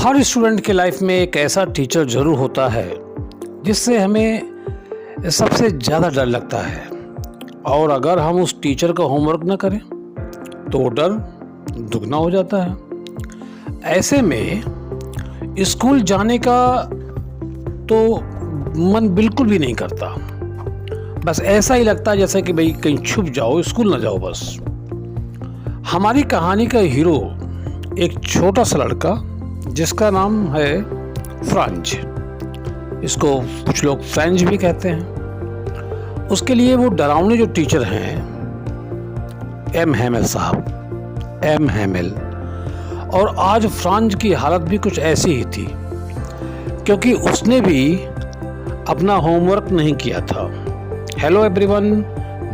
हर student के life में एक ऐसा टीचर ज़रूर होता है जिससे हमें सबसे ज़्यादा डर लगता है, और अगर हम उस टीचर का होमवर्क न करें तो वो डर दुगना हो जाता है। ऐसे में स्कूल जाने का तो मन बिल्कुल भी नहीं करता, बस ऐसा ही लगता है जैसे कि भाई कहीं छुप जाओ, स्कूल ना जाओ बस। हमारी कहानी का हीरो एक छोटा सा लड़का जिसका नाम है फ्रांज, इसको कुछ लोग फ्रेंच भी कहते हैं। उसके लिए वो डरावने जो टीचर हैं एम हैमेल साहब, एम हैमेल। और आज फ्रांज की हालत भी कुछ ऐसी ही थी, क्योंकि उसने भी अपना होमवर्क नहीं किया था। हेलो एवरीवन,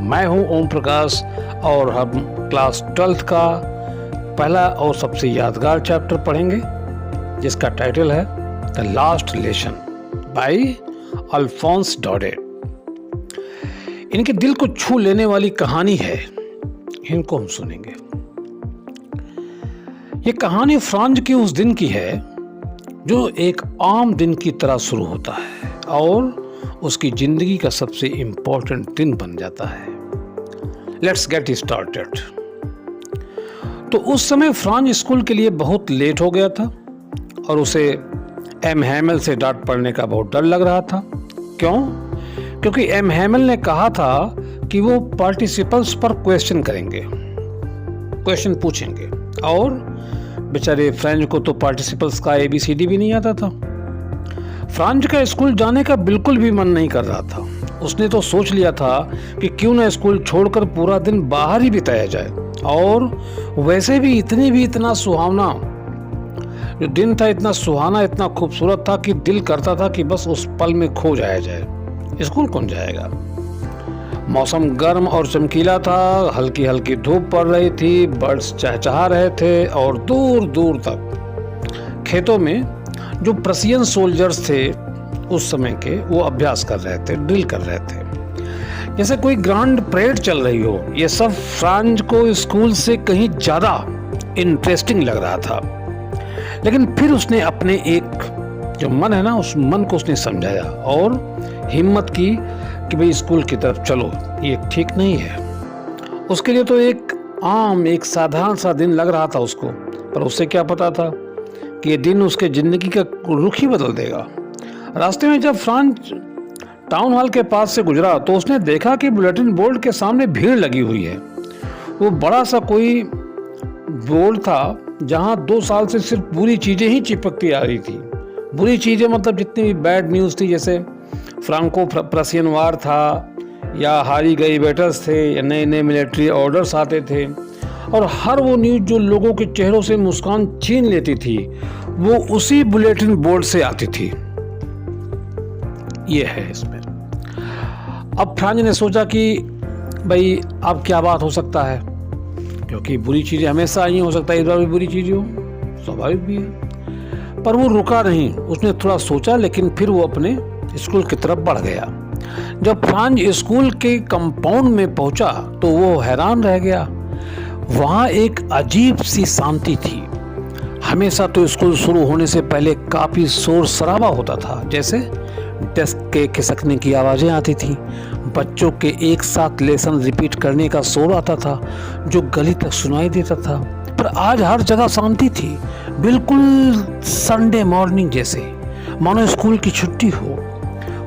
मैं हूं ओम प्रकाश और हम क्लास 12th का पहला और सबसे यादगार चैप्टर पढ़ेंगे जिसका टाइटल है the last lesson by Alphonse Daudet. इनके दिल को छू लेने वाली कहानी है, इनको हम सुनेंगे। ये कहानी फ्रांज के उस दिन की है जो एक आम दिन की तरह शुरू होता है और उसकी जिंदगी का सबसे इंपॉर्टेंट दिन बन जाता है। Let's get started. तो उस समय फ्रांज स्कूल के लिए बहुत लेट हो गया था और उसे एम हैमेल से डांट पड़ने का बहुत डर लग रहा था। क्यों? क्योंकि एम हैमेल ने कहा था कि वो पार्टिसिपल्स पर क्वेश्चन करेंगे, क्वेश्चन पूछेंगे, और बेचारे फ्रांज को तो पार्टिसिपल्स का ABCD भी नहीं आता था। फ्रांज का स्कूल जाने का बिल्कुल भी मन नहीं कर रहा था। उसने तो सोच लिया था कि क्यों ना स्कूल छोड़कर पूरा दिन बाहर ही बिताया जाए, और वैसे भी इतना सुहावना जो दिन था, इतना सुहाना, इतना खूबसूरत था कि दिल करता था कि बस उस पल में खो जाया जाए। स्कूल कौन जाएगा? मौसम गर्म और चमकीला था, हल्की हल्की धूप पड़ रही थी, बर्ड्स चहचहा रहे थे और दूर दूर तक खेतों में जो प्रशियन सोल्जर्स थे उस समय के, वो अभ्यास कर रहे थे, ड्रिल कर रहे थे, जैसे कोई ग्रांड परेड चल रही हो। ये सब फ्रांज को स्कूल से कहीं ज़्यादा इंटरेस्टिंग लग रहा था। लेकिन फिर उसने अपने एक जो मन है ना, उस मन को उसने समझाया और हिम्मत की कि भाई स्कूल की तरफ चलो, ये ठीक नहीं है। उसके लिए तो एक साधारण सा दिन लग रहा था उसको, पर उसे क्या पता था कि ये दिन उसके ज़िंदगी का रुख ही बदल देगा। रास्ते में जब फ्रांज टाउन हॉल के पास से गुजरा तो उसने देखा कि बुलेटिन बोर्ड के सामने भीड़ लगी हुई है। वो बड़ा सा कोई बोर्ड था जहां 2 साल से सिर्फ बुरी चीज़ें ही चिपकती आ रही थी। बुरी चीज़ें मतलब जितनी भी बैड न्यूज़ थी, जैसे फ्रांको प्रशियन वार था, या हारी गई बैटल्स थे, या नए नए मिलिट्री ऑर्डर्स आते थे, और हर वो न्यूज़ जो लोगों के चेहरों से मुस्कान छीन लेती थी वो उसी बुलेटिन बोर्ड से आती थी। ये है इसमें। अब फ्रांज ने सोचा कि भाई अब क्या बात हो सकता है, क्योंकि बुरी चीज़ें हमेशा ही हो सकता है, इस बार भी बुरी चीज़ें हो, स्वाभाविक भी है। पर वो रुका नहीं, उसने थोड़ा सोचा, लेकिन फिर वो अपने स्कूल की तरफ बढ़ गया। जब फ्रांज स्कूल के कंपाउंड में पहुंचा तो वो हैरान रह गया। वहाँ एक अजीब सी शांति थी। हमेशा तो स्कूल शुरू होने से पहले काफ़ी शोर शराबा होता था, जैसे डेस्क के खिसकने की आवाज़ें आती थी, बच्चों के एक साथ लेसन रिपीट करने का शोर आता था जो गली तक सुनाई देता था। पर आज हर जगह शांति थी, बिल्कुल संडे मॉर्निंग जैसे, मानो स्कूल की छुट्टी हो।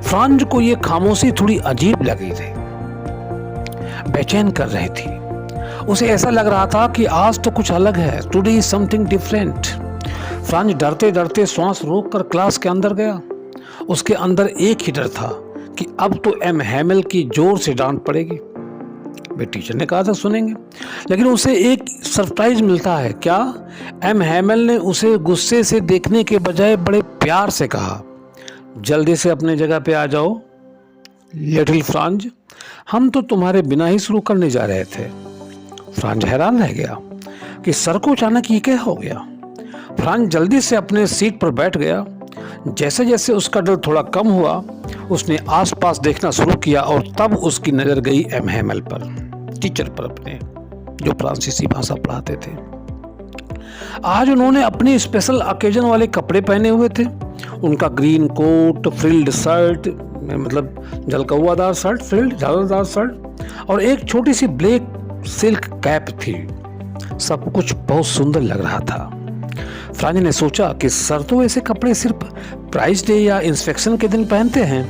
फ्रांज को ये खामोशी थोड़ी अजीब लगी थी, बेचैन कर रही थी। उसे ऐसा लग रहा था कि आज तो कुछ अलग है, today is something different. Franz डरते डरते श्वास रोककर क्लास के अंदर गया। उसके अंदर एक ही डर था कि अब तो एम हैमेल की जोर से डांट पड़ेगी। वे टीचर ने कहा था सुनेंगे, लेकिन उसे एक सरप्राइज मिलता है। क्या? एम हैमेल ने उसे गुस्से से देखने के बजाय बड़े प्यार से कहा, जल्दी से अपने जगह पे आ जाओ लिटिल फ्रांज, हम तो तुम्हारे बिना ही शुरू करने जा रहे थे। फ्रांज हैरान रह गया कि सर को अचानक ये क्या हो गया। फ्रांज जल्दी से अपने सीट पर बैठ गया। जैसे जैसे उसका डर थोड़ा कम हुआ, उसने आसपास देखना शुरू किया और तब उसकी नज़र गई एम हैमेल पर, टीचर पर अपने, जो फ्रांसीसी भाषा पढ़ाते थे। आज उन्होंने अपने स्पेशल ओकेजन वाले कपड़े पहने हुए थे। उनका ग्रीन कोट, फ्रिल्ड शर्ट, मतलब झलकौआदार शर्ट, फ्रिल्ड झालरदार शर्ट और एक छोटी सी ब्लैक सिल्क कैप थी। सब कुछ बहुत सुंदर लग रहा था। फ्रांज ने सोचा कि सर तो ऐसे कपड़े सिर्फ प्राइज डे या इंस्पेक्शन के दिन पहनते हैं,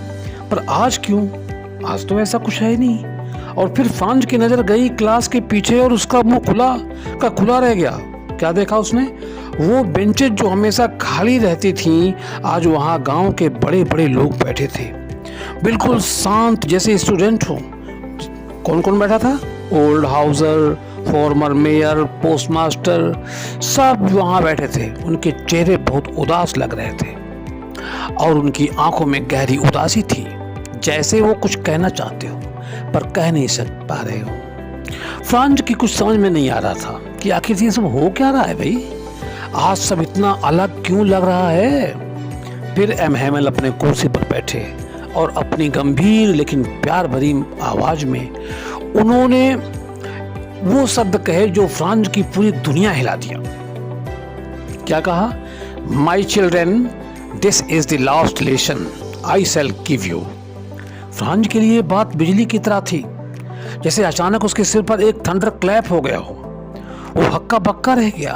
पर आज क्यों? आज तो ऐसा कुछ है ही नहीं। और फिर फ्रांज की नजर गई क्लास के पीछे और उसका मुंह खुला रह गया। क्या देखा उसने? वो बेंचेज जो हमेशा खाली रहती थीं, आज वहाँ गांव के बड़े बड़े लोग बैठे थे, बिल्कुल शांत जैसे स्टूडेंट हो। कौन कौन बैठा था? Old Hauser, farmer mayor, postmaster, सब वहाँ बैठे थे। उनके चेहरे बहुत उदास लग रहे थे और उनकी आंखों में गहरी उदासी थी, जैसे वो कुछ कहना चाहते हो पर कह नहीं पा रहे हो। फ्रांज की कुछ समझ में नहीं आ रहा था कि आखिर ये सब हो क्या रहा है भाई, आज सब इतना अलग क्यों लग रहा है। फिर एम हैमेल अपने कुर्सी पर बैठे और अपनी गंभीर लेकिन प्यार भरी आवाज में उन्होंने वो शब्द कहे जो फ्रांज की पूरी दुनिया हिला दिया। क्या कहा? My children, this is the last lesson I shell give you. Franz के लिए बात बिजली की तरह थी, जैसे अचानक उसके सिर पर एक थंडर क्लैप हो गया हो। वो हक्का बक्का रह गया।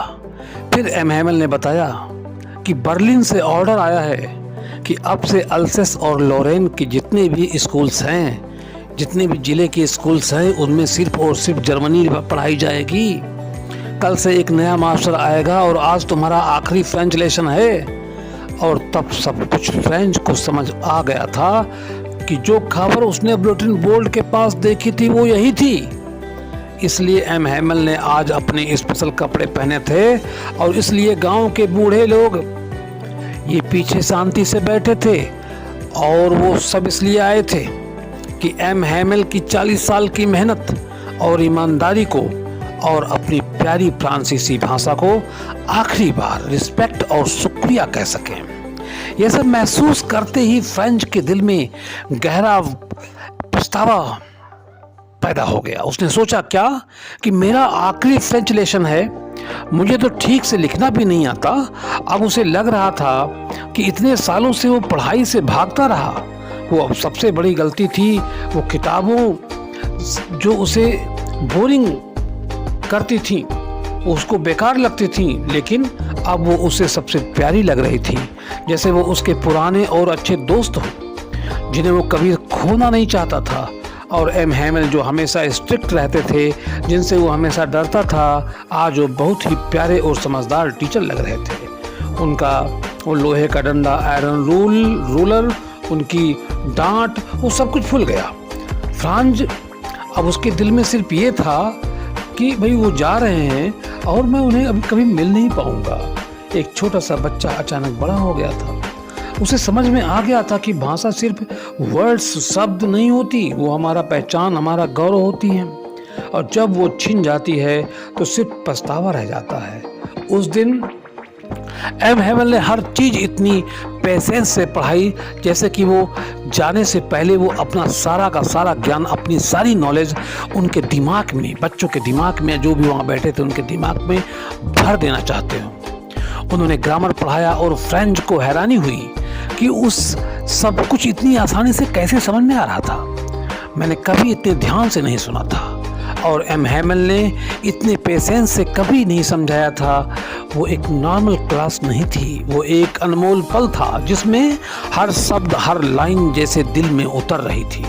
फिर एम हैमेल ने बताया कि बर्लिन से ऑर्डर आया है कि अब से अल्सेस और लोरेन के जितने भी स्कूल्स हैं, जितने भी जिले के स्कूल्स हैं, उनमें सिर्फ और सिर्फ जर्मनी पढ़ाई जाएगी। कल से एक नया मास्टर आएगा और आज तुम्हारा आखिरी फ्रेंच लेसन है। और तब सब कुछ फ्रेंच को समझ आ गया था कि जो खबर उसने बुलेटिन बोर्ड के पास देखी थी वो यही थी। इसलिए एम हैमेल ने आज अपने स्पेशल कपड़े पहने थे और इसलिए गांव के बूढ़े लोग ये पीछे शांति से बैठे थे। और वो सब इसलिए आए थे कि एम हैमेल की 40 साल की मेहनत और ईमानदारी को और अपनी प्यारी फ्रांसीसी भाषा को आखिरी बार रिस्पेक्ट और शुक्रिया कह सकें। यह सब महसूस करते ही फ्रेंच के दिल में गहरा पछतावा पैदा हो गया। उसने सोचा क्या कि मेरा आखिरी फ्रेंच लेसन है, मुझे तो ठीक से लिखना भी नहीं आता। अब उसे लग रहा था कि इतने सालों से वो पढ़ाई से भागता रहा। वो अब सबसे बड़ी गलती थी, वो किताबों जो उसे बोरिंग करती थी, उसको बेकार लगती थी, लेकिन अब वो उसे सबसे प्यारी लग रही थी, जैसे वो उसके पुराने और अच्छे दोस्त हो जिन्हें वो कभी खोना नहीं चाहता था। और एम हैमेल जो हमेशा स्ट्रिक्ट रहते थे, जिनसे वो हमेशा डरता था, आज वो बहुत ही प्यारे और समझदार टीचर लग रहे थे। उनका वो लोहे का डंडा, आयरन रूलर, उनकी डांट, वो सब कुछ भूल गया। फ्रांज अब उसके दिल में सिर्फ ये था कि भाई वो जा रहे हैं और मैं उन्हें अभी कभी मिल नहीं पाऊंगा। एक छोटा सा बच्चा अचानक बड़ा हो गया था। उसे समझ में आ गया था कि भाषा सिर्फ वर्ड्स, शब्द नहीं होती, वो हमारा पहचान, हमारा गौरव होती है। और जब वो छिन जाती है तो सिर्फ पछतावा रह जाता है। उस दिन एम हैमेल ने हर चीज इतनी पेशेंस से पढ़ाई, जैसे कि वो जाने से पहले वो अपना सारा का सारा ज्ञान, अपनी सारी नॉलेज उनके दिमाग में, बच्चों के दिमाग में, जो भी वहाँ बैठे थे उनके दिमाग में भर देना चाहते हो। उन्होंने ग्रामर पढ़ाया और फ्रेंच को हैरानी हुई कि उस सब कुछ इतनी आसानी से कैसे समझ में आ रहा था। मैंने कभी इतने ध्यान से नहीं सुना था और एम हैमेल ने इतने पेशेंस से कभी नहीं समझाया था। वो एक नॉर्मल क्लास नहीं थी, वो एक अनमोल पल था जिसमें हर शब्द, हर लाइन जैसे दिल में उतर रही थी।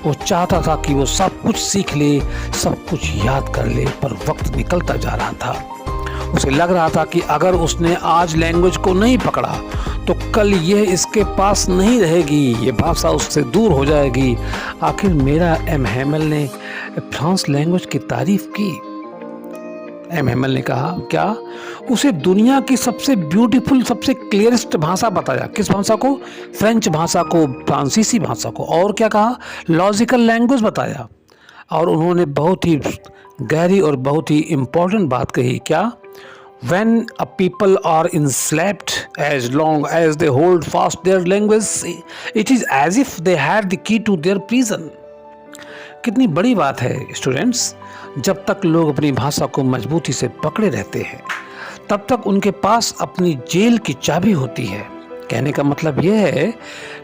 वो चाहता था कि वो सब कुछ सीख ले, सब कुछ याद कर ले, पर वक्त निकलता जा रहा था। उसे लग रहा था कि अगर उसने आज लैंग्वेज को नहीं पकड़ा तो कल यह इसके पास नहीं रहेगी, ये भाषा उससे दूर हो जाएगी। आखिर मेरा एम हैमेल ने फ्रांस लैंग्वेज की तारीफ की। एम हैमेल ने कहा क्या? उसे दुनिया की सबसे ब्यूटीफुल, सबसे क्लियरेस्ट भाषा बताया। किस भाषा को? फ्रेंच भाषा को, फ्रांसीसी भाषा को। और क्या कहा? लॉजिकल लैंग्वेज बताया। और उन्होंने बहुत ही गहरी और बहुत ही इम्पोर्टेंट बात कही। क्या? When a people are enslaved as long as they hold fast their language, it is as if they had the key to their prison. कितनी बड़ी बात है स्टूडेंट्स। जब तक लोग अपनी भाषा को मजबूती से पकड़े रहते हैं, तब तक उनके पास अपनी जेल की चाबी होती है। कहने का मतलब यह है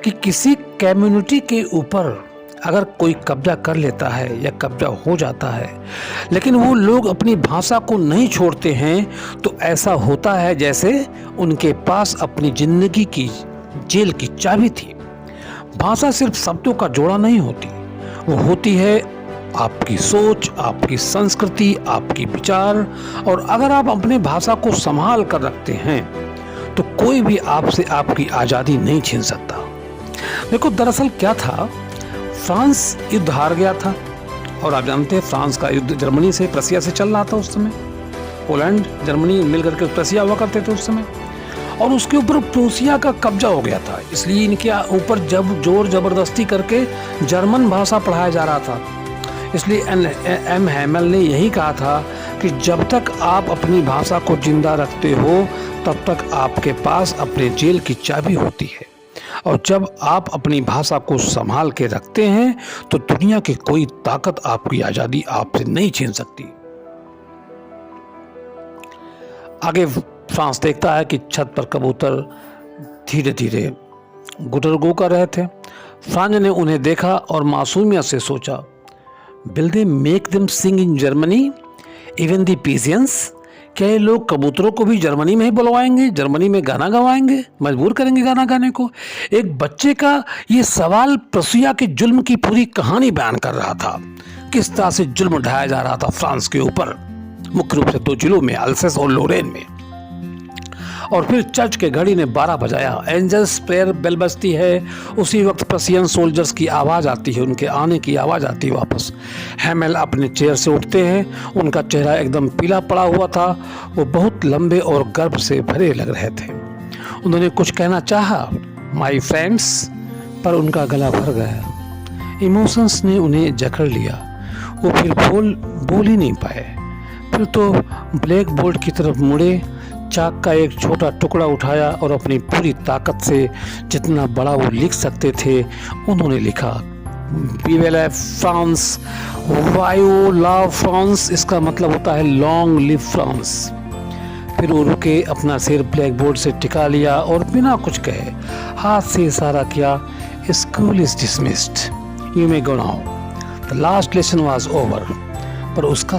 कि किसी कम्युनिटी के ऊपर अगर कोई कब्जा कर लेता है या कब्जा हो जाता है, लेकिन वो लोग अपनी भाषा को नहीं छोड़ते हैं, तो ऐसा होता है जैसे उनके पास अपनी जिंदगी की जेल की चाबी थी। भाषा सिर्फ शब्दों का जोड़ा नहीं होती, वो होती है आपकी सोच, आपकी संस्कृति, आपकी विचार। और अगर आप अपने भाषा को संभाल कर रखते हैं तो कोई भी आपसे आपकी आज़ादी नहीं छीन सकता। देखो, दरअसल क्या था, फ्रांस युद्ध हार गया था और आप जानते हैं फ्रांस का युद्ध जर्मनी से, प्रसिया से चल रहा था उस समय। पोलैंड जर्मनी मिलकर के प्रसिया हुआ करते थे उस समय, और उसके ऊपर प्रूसिया का कब्जा हो गया था। इसलिए इनके ऊपर जब जोर जबरदस्ती करके जर्मन भाषा पढ़ाया जा रहा था। इसलिए एम हैमेल ने यही कहा था कि जब तक आप अपनी भाषा को जिंदा रखते हो तब तक आपके पास अपने जेल की चाबी होती है, और जब आप अपनी भाषा को संभाल के रखते हैं तो दुनिया की कोई ताकत आपकी आज़ादी आपसे नहीं छीन सकती। आगे फ्रांस देखता है कि छत पर कबूतर धीरे धीरे गुटर गो कर रहे थे। फ्रांस ने उन्हें देखा और मासूमियत से सोचा, will they make them sing in Germany even the pigeons? क्या ये लोग कबूतरों को भी जर्मनी में ही बुलवाएंगे, जर्मनी में गाना गवाएंगे, मजबूर करेंगे गाना गाने को? एक बच्चे का ये सवाल प्रूसिया के जुल्म की पूरी कहानी बयान कर रहा था। किस तरह से जुल्म ढाया जा रहा था फ्रांस के ऊपर, मुख्य रूप से 2 जिलों में, अल्सेस और लोरेन में। और फिर चर्च के घड़ी ने 12 बजाया, एंजल्स प्रेयर बेल बजती है। उसी वक्त प्रसियन सोल्जर्स की आवाज़ आती है, उनके आने की आवाज़ आती है वापस। हैमेल अपने चेयर से उठते हैं, उनका चेहरा एकदम पीला पड़ा हुआ था, वो बहुत लंबे और गर्व से भरे लग रहे थे। उन्होंने कुछ कहना चाहा, माय फ्रेंड्स, पर उनका गला भर गया। इमोशंस ने उन्हें जकड़ लिया, वो फिर बोल ही नहीं पाए। फिर तो ब्लैक बोर्ड की तरफ मुड़े, चाक का एक छोटा टुकड़ा उठाया और अपनी पूरी ताकत से जितना बड़ा वो लिख सकते थे उन्होंने लिखा, विवे ला फ्रांस, वायु ला फ्रांस। इसका मतलब होता है लॉन्ग लिव फ्रांस। फिर वो रुके, अपना सिर ब्लैक बोर्ड से टिका लिया और बिना कुछ कहे हाथ से इशारा किया, school is dismissed, you may go now, the last lesson was over. पर उसका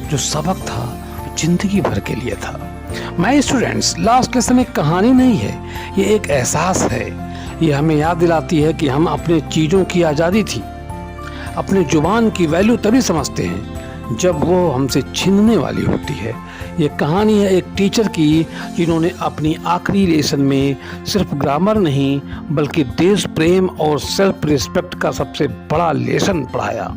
जो सबक था जिंदगी भर के लिए था। माय स्टूडेंट्स, लास्ट लेसन एक कहानी नहीं है, ये एक एहसास है। ये हमें याद दिलाती है कि हम अपने चीज़ों की आज़ादी थी। अपने जुबान की वैल्यू तभी समझते हैं जब वो हमसे छीनने वाली होती है। ये कहानी है एक टीचर की जिन्होंने अपनी आखिरी लेसन में सिर्फ ग्रामर नहीं बल्कि देश प्रेम और सेल्फ रिस्पेक्ट का सबसे बड़ा लेसन पढ़ाया।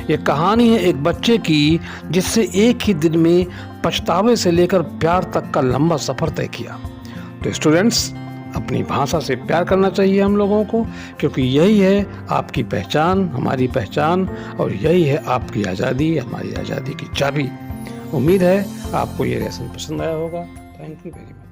ये कहानी है एक बच्चे की जिससे एक ही दिन में पछतावे से लेकर प्यार तक का लंबा सफ़र तय किया। तो स्टूडेंट्स, अपनी भाषा से प्यार करना चाहिए हम लोगों को, क्योंकि यही है आपकी पहचान, हमारी पहचान, और यही है आपकी आज़ादी, हमारी आज़ादी की चाबी। उम्मीद है आपको ये लेसन पसंद आया होगा। Thank you very much.